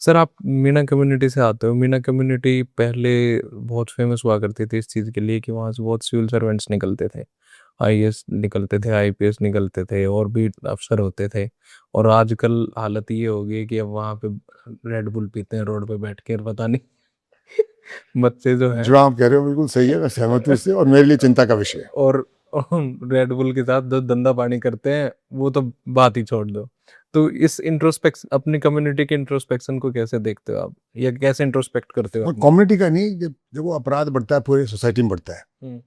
Sir आप Meena community से आते हो। मीणा कम्युनिटी पहले बहुत फेमस हुआ करती थी इस चीज़ के लिए कि वहाँ से बहुत सिविल सर्वेंट्स निकलते थे। आईएएस निकलते थे, आईपीएस निकलते थे और भी अफ़सर होते थे। और आजकल हालत ये हो गई है कि अब वहाँ पे रेड बुल पीते हैं रोड पे बैठ के और पता नहीं बच्चे जो हैं जो आप कह रहे हो बिल्कुल सही है, मैं सहमत हूँ इससे और मेरे लिए चिंता का विषय है। और रेड बुल के साथ जो धंधा पानी करते हैं वो तो बात ही छोड़ दो। तो इस इंट्रोस्पेक्शन अपनी कम्युनिटी के इंट्रोस्पेक्शन को कैसे देखते हो आप? या कैसे इंट्रोस्पेक्ट करते हो और अपनी? कम्युनिटी का नहीं, जब जब वो अपराध बढ़ता है पूरे सोसाइटी में बढ़ता है। हुँ,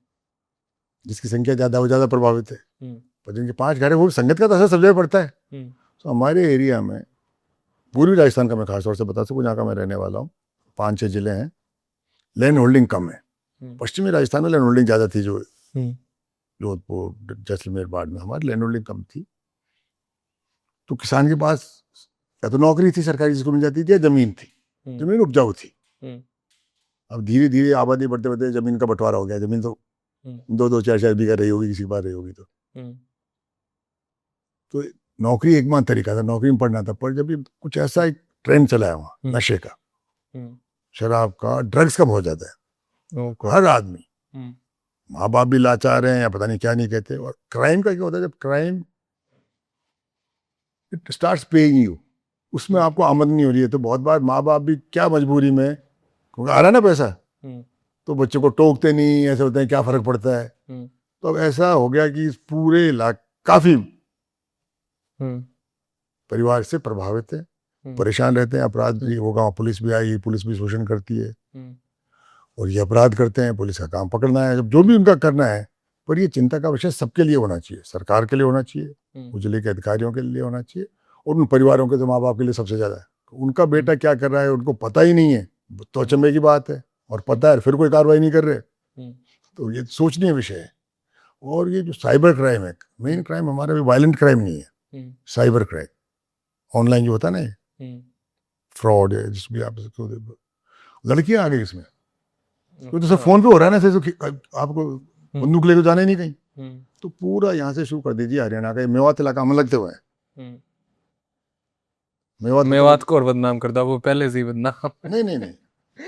जिसकी संख्या ज़्यादा वो ज़्यादा प्रभावित है। हुँ, पर जिनके 5 घर है वो संगत का तो असर सब जगह पड़ता है। हुँ, तो हमारे एरिया में, पूर्वी राजस्थान का मैं खास तौर से बता सकूँ, जहाँ का मैं रहने वाला हूँ, 5-6 जिले हैं, लैंड होल्डिंग कम है। हुँ, पश्चिमी राजस्थान में लैंड होल्डिंग ज़्यादा थी, जो हुँ, जोधपुर, जैसलमेर, बाड़मेर, हमारी लैंड होल्डिंग कम थी। तो किसान के पास या तो नौकरी थी सरकारी जिसको मिल जाती थी, या जमीन थी, हुँ, जमीन उपजाऊ थी। हुँ, अब धीरे धीरे आबादी बढ़ते बढ़ते जमीन का बंटवारा हो गया। जमीन तो हुँ, 2-2 4-4 बीघा रही होगी, किसी के पास रही होगी। हुँ, तो नौकरी एकमात्र तरीका था, नौकरी में पढ़ना था। पर जब ये कुछ ऐसा एक ट्रेंड चला है वहाँ हुँ, नशे का, हुँ, शराब का, ड्रग्स का बहुत ज्यादा ओह है। गॉड! हर आदमी, हुँ, माँ बाप भी लाचार हैं या पता नहीं क्या नहीं कहते। और क्राइम का क्या होता है, जब crime it starts paying you, उसमें हुँ, आपको आमदनी हो रही है, तो बहुत बार माँ बाप भी क्या मजबूरी में, क्योंकि आ रहा है ना पैसा, हुँ, तो बच्चों को टोकते नहीं, ऐसे होते हैं क्या फर्क पड़ता है। हुँ, तो अब ऐसा हो गया कि इस पूरे इलाके काफी हुँ, परिवार से प्रभावित है, हुँ, परेशान रहते हैं। अपराध हुँ, भी होगा, पुलिस भी आई, पुलिस भी शोषण करती है हुँ, और ये अपराध करते हैं। पुलिस का काम पकड़ना है, जब जो भी उनका करना है। पर ये चिंता का विषय सबके लिए होना चाहिए, सरकार के लिए होना चाहिए, हुँ, जिले के अधिकारियों के लिए होना चाहिए, और उन परिवारों के, तो माँ बाप के लिए सबसे ज़्यादा है। उनका हुँ, बेटा क्या कर रहा है उनको पता ही नहीं है, तो हुँ, अचंभे की बात है। और पता है फिर कोई कार्रवाई नहीं कर रहे, हुँ, तो ये सोचनीय विषय है। और ये जो साइबर क्राइम है, मेन हुँ, क्राइम हमारा भी वायलेंट क्राइम नहीं है, हुँ, साइबर क्राइम, ऑनलाइन जो होता है ना, हुँ, फ्रॉड है जिस भी आप इसको, लड़कियां आ गई इसमें। तो जैसे अच्छा। फोन पे हो रहा है ना, जैसे कि आपको हुँ, बंदूक लेके जाना ही नहीं कहीं। हुँ, तो पूरा यहाँ से शुरू कर दीजिए, हरियाणा का ये मेवात इलाका हमें लगते हुए हैं। हुँ। मेवात पता मेवात होगा? को और बदनाम करता, वो पहले से ही बदनाम है। नहीं नहीं नहीं,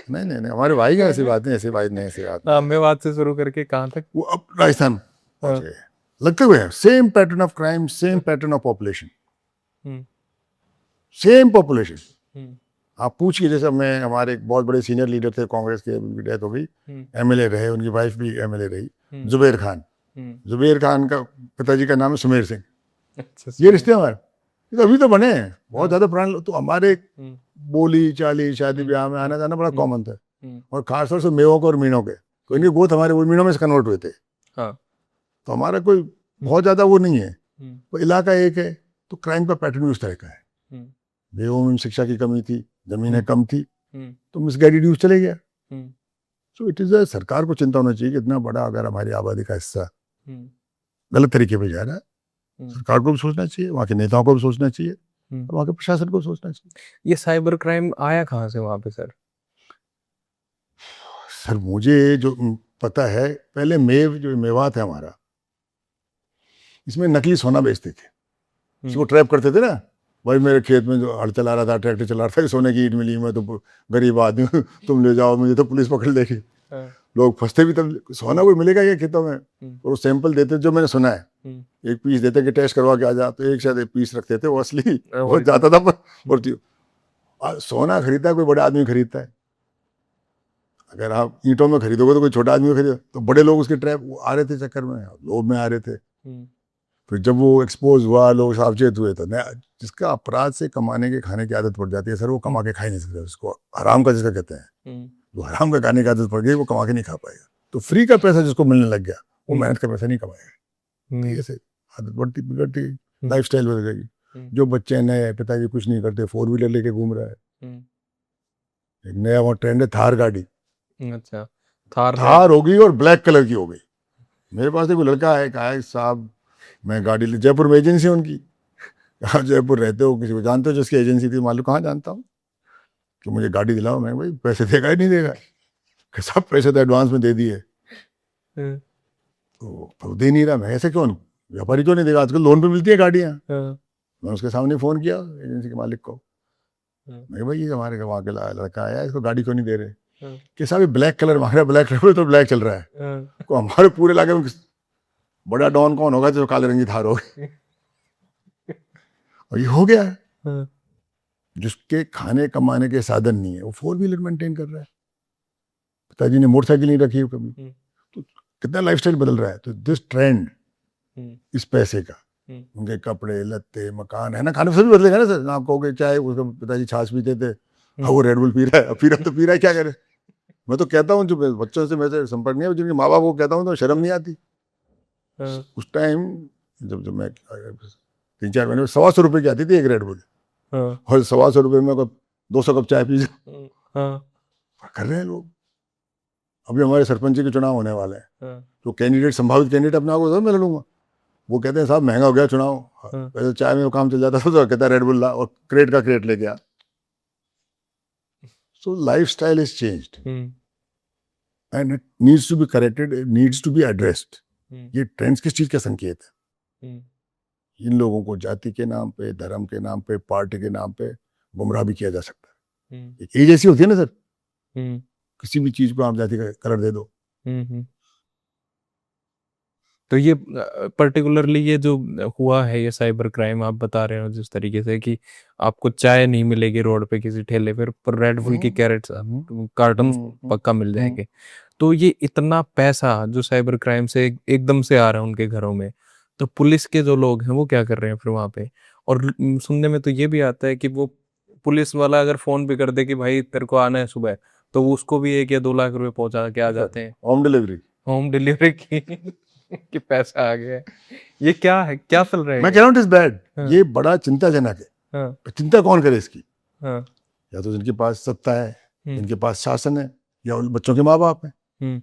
नहीं नहीं नहीं, हमारे भाई का ऐसी बात नहीं, ऐसी बात नहीं, ऐसी बात हाँ, नहीं। मेवात से शुरू करके कहाँ तक? वो अब राजस्थान पहुंच हाँ, गए, लगते हुए हैं। Same pattern of crime, same pattern of population, हुँ, सेम पॉपुलेशन। हुँ, आप पूछिए, जैसे मैं, हमारे एक बहुत बड़े सीनियर लीडर थे कांग्रेस के, उनकी डेथ हो गई, हुँ, एमएलए रहे, उनकी वाइफ भी एमएलए रही, हुँ, जुबेर खान। हुँ। जुबेर खान का पिताजी का नाम है सुमेर सिंह। अच्छा ये सुबह। रिश्ते हमारे, ये तो अभी तो बने हैं, बहुत हाँ, ज्यादा पुराने तो हमारे हुँ, बोली चाली शादी हुँ, ब्याह में हुँ, आना जाना बड़ा हुँ, कॉमन था। हुँ, और खासतौर से मेवों को और मीनों के, तो हुँ, इनके गोत हमारे वो मीनों में से कन्वर्ट हुए थे। हाँ, तो हमारा कोई हुँ, बहुत ज्यादा वो नहीं है, हुँ, वो इलाका एक है। तो क्राइम का पैटर्न भी उस तरह का है। हुँ, मेवों में शिक्षा की कमी थी, जमीनें हुँ, कम थी, हुँ, तो मिसगाइडेड यूज चले गया। हुँ, सो इट इज, सरकार को चिंता होना चाहिए कि इतना बड़ा अगर हमारी आबादी का हिस्सा हुँ, गलत तरीके पे जा रहा है, हुँ, सरकार को भी सोचना चाहिए, वहाँ के नेताओं को भी सोचना चाहिए, हुँ। और वहाँ के प्रशासन को सोचना चाहिए। ये साइबर क्राइम आया कहाँ से वहाँ पे सर? सर मुझे जो पता है, पहले मेव, जो मेवात है हमारा, इसमें नकली सोना बेचते थे, हुँ, उसको ट्रैप करते थे ना। भाई मेरे खेत में जो हल चला रहा था, ट्रैक्टर चला रहा था, सोने की ईंट मिली, मैं तो गरीब आदमी हूँ, तुम ले जाओ, मुझे तो पुलिस पकड़ लेगी। हाँ, लोग फंसते भी, तब सोना हुँ, कोई मिलेगा ये खेतों में। हुँ, और वो सैंपल देते, जो मैंने सुना है, हुँ, एक पीस देते कि टेस्ट करवा के आ जा, तो एक शायद एक पीस रखते थे, वो असली बहुत ओरिजिनल। जाता था। पर हुँ, और सोना खरीदता है कोई बड़ा आदमी खरीदता है। अगर आप ईंटों में खरीदोगे तो कोई छोटा आदमी खरीदो, तो बड़े लोग उसके ट्रैप आ रहे थे, चक्कर में लोभ में आ रहे थे। हुँ, फिर जब वो एक्सपोज हुआ, लोग सावचेत हुए, तो नया, जिसका अपराध से कमाने के खाने की आदत पड़ जाती है सर, वो हुँ, कमा के खा ही नहीं सकता, उसको हराम का जिसका कहते हैं। हुँ, जो हराम का खाने की आदत पड़ गई, वो कमा के नहीं खा पाएगा। तो फ्री का पैसा जिसको मिलने लग गया, वो हुँ, मेहनत का पैसा नहीं कमाएगा। तो हुँ, ये से आदत बढ़ती बिगड़ती, हुँ, लाइफ स्टाइल बदल गई। हुँ, जो बच्चे नए, पिताजी कुछ नहीं करते, 4 व्हीलर लेके घूम रहा है। हुँ, एक नया वो ट्रेंड है, थार गाड़ी। अच्छा, थार रेड। थार हो गई और ब्लैक कलर की हो गई। मेरे पास एक लड़का है, कहा है साहब मैं गाड़ी ले, जयपुर में एजेंसी है उनकी। आप जयपुर रहते हो, किसी को जानते हो जिसकी एजेंसी थी? मालूम, कहाँ जानता हूँ, कि मुझे गाड़ी दिलाओ। मैं, भाई पैसे देगा ही नहीं देगा? कि सब पैसे तो एडवांस में दे दिए। हाँ, तो दे नहीं रहा। मैं, ऐसे क्यों, व्यापारी क्यों नहीं देगा? आजकल लोन पे मिलती है गाड़ियाँ। हाँ, मैं उसके सामने फ़ोन किया एजेंसी के मालिक को, मैं कहा, भाई ये हमारे वहाँ के लड़का आया, इसको गाड़ी क्यों नहीं दे रहे? कि साहब ये ब्लैक कलर मांग रहा है, ब्लैक कलर तो ब्लैक चल रहा है। को हमारे पूरे इलाके में बड़ा डॉन कौन होगा जो काले रंग की थार होगी? और ये हो गया है। जिसके खाने कमाने के साधन नहीं है वो 4 व्हीलर मेंटेन कर रहा है, पिताजी ने मोटरसाइकिल नहीं रखी है कभी। तो कितना लाइफस्टाइल बदल रहा है। तो दिस ट्रेंड इस पैसे का, उनके कपड़े लत्ते मकान है ना, खाने से भी बदलेगा ना सर। आप कहोगे चाहे उसके पिताजी छाछ पीते थे, अब वो रेड बुल पी रहा है, फिर अब तो पी रहा है, क्या करे? मैं तो कहता हूँ जो बच्चों से मेरे संपर्क नहीं है, जिनके माँ बाप को कहता हूँ तो शर्म नहीं आती। उस टाइम जब मैं 3-4 महीने में 125 रुपए की आती थी एक रेड बुल, और 125 रुपए में 200 कप चाय पी कर रहे हैं लोग। अभी हमारे सरपंच के चुनाव होने वाले हैं, तो कैंडिडेट, संभावित कैंडिडेट अपने आप को मैं लड़ूंगा, वो कहते हैं साहब महंगा हो गया चुनाव, पहले चाय में काम चल जाता था, तो कहता है रेड बुल ला, और क्रेट का क्रेट लेके आ। So lifestyle is changed and it needs to be corrected, it needs to be addressed. ये ट्रेंड्स किस चीज का संकेत है? इन लोगों को जाति के नाम पे, धर्म के नाम पे, पार्टी के नाम पे गुमराह भी किया जा सकता है। एक एज ऐसी होती है ना सर, किसी भी चीज को आप जाति का कलर दे दो। तो ये पर्टिकुलरली ये जो हुआ है, ये साइबर क्राइम आप बता रहे हो जिस तरीके से कि आपको चाय नहीं मिलेगी रोड पे किसी ठेले पर रेड बुल की कैरेट्स कार्टन पक्का मिल जाएंगे। तो ये इतना पैसा जो साइबर क्राइम से एकदम से आ रहा है उनके घरों में, तो पुलिस के जो लोग हैं वो क्या कर रहे हैं फिर वहाँ पे? और सुनने में तो ये भी आता है कि वो पुलिस वाला अगर फोन भी कर दे कि भाई तेरे को आना है सुबह, तो वो उसको भी 1 या 2 लाख रुपए पहुंचा के आ जाते हैं। होम डिलीवरी की कि पैसा आ गया है। ये क्या है, क्या चल रहा है? मैं कह रहा हूँ इट इज बैड। ये बड़ा चिंताजनक है। चिंता कौन करे इसकी? या तो जिनके पास सत्ता है, जिनके पास शासन है, या उन बच्चों के माँ बाप हैं।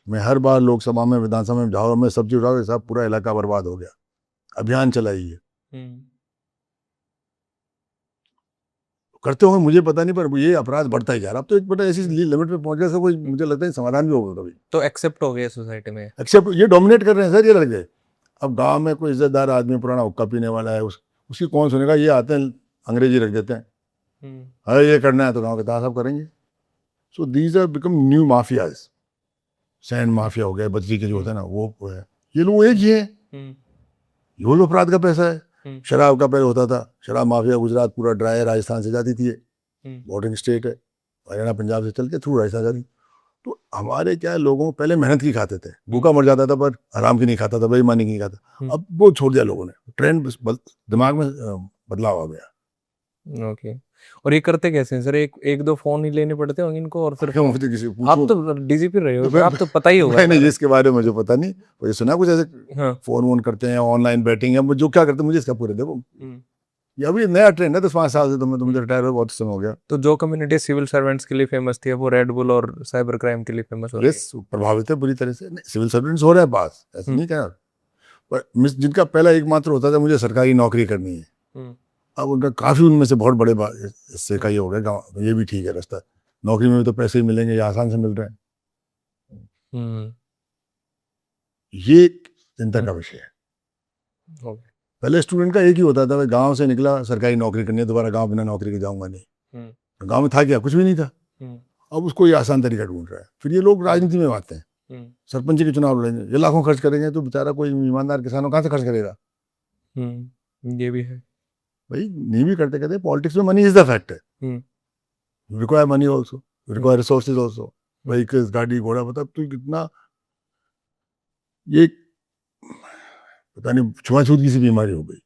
मैं हर बार लोकसभा में, विधानसभा में जाऊँ, मैं सब्जी उठाऊँ, साहब पूरा इलाका बर्बाद हो गया, अभियान चलाइए। करते होंगे मुझे पता नहीं, पर ये अपराध बढ़ता ही जा रहा। अब तो एक बड़ा ऐसी लिमिट पे पहुंच गया, कोई मुझे लगता है समाधान भी होगा कभी। तो एक्सेप्ट हो गया सोसाइटी में, एक्सेप्ट, ये डोमिनेट कर रहे हैं सर ये लड़के। अब गांव में कोई इज्जतदार आदमी पुराना हुक्का पीने वाला है, उसकी कौन सुनेगा? ये आते हैं अंग्रेजी रख देते हैं, अरे ये करना है तो गाँव के ताश साहब करेंगे। So these are become new mafias. Sand mafia हो गया, बजरी के जो होता है ना वो है। ये लोग एक ही है, ये लोग अपराध का पैसा है। शराब का पहले होता था, शराब माफिया गुजरात पूरा ड्राई है, राजस्थान से जाती थी, बॉर्डरिंग स्टेट है, हरियाणा पंजाब से चल के थ्रू राजस्थान जाती। तो हमारे क्या लोगों पहले मेहनत की खाते थे, भूखा मर जाता था पर आराम की नहीं खाता था, बेईमानी की नहीं खाता। अब वो छोड़ दिया लोगों ने, ट्रेंड दिमाग में बदलाव आ गया। ओके। और ये करते कैसे हैं सर? एक दो फोन ही लेने पड़ते होंगे इनको, और फिर किसी आप तो डीजीपी रहे हो, आप तो पता ही होगा। नहीं, इसके बारे में मुझे पता नहीं, मुझे सुना कुछ ऐसे फोन वोन करते हैं, ऑनलाइन बैटिंग है, जो क्या करते हैं मुझे इसका पूरे देखो। ये अभी नया ट्रेंड है, 10-5 साल से। तो मुझे रिटायर हुआ बहुत समय हो गया। तो जो कम्युनिटी सिविल सर्वेंट्स के लिए फेमस थी, वो रेड बुल और साइबर क्राइम के लिए फेमस हो रही है। प्रभावित है बुरी तरह से। सिविल सर्वेंट्स हो रहे हैं पास, ऐसा नहीं कहना, पर जिनका पहला एकमात्र होता था मुझे सरकारी नौकरी करनी है, अब उनका काफी उनमें से बहुत बड़े इससे का ये हो गया, ये भी ठीक है रास्ता, नौकरी में भी तो पैसे ही मिलेंगे, ये आसान से मिल रहे हैं। ये चिंता का विषय है। पहले स्टूडेंट का एक ही होता था, गांव से निकला सरकारी नौकरी करनी है, दोबारा गांव बिना नौकरी के जाऊंगा नहीं। गांव में था क्या? कुछ भी नहीं था। अब उसको ये आसान तरीका ढूंढ रहा है। फिर ये लोग राजनीति में आते हैं, सरपंच के चुनाव लड़ेंगे, ये लाखों खर्च करेंगे, तो बेचारा कोई ईमानदार किसानों कहाँ से खर्च करेगा? ये भी है भाई, नहीं भी करते कहते पॉलिटिक्स में money is the factor. You require money also, you require resources also, vehicles, गाड़ी घोड़ा, मतलब तो कितना ये पता नहीं छुआछूत की सी बीमारी हो गई।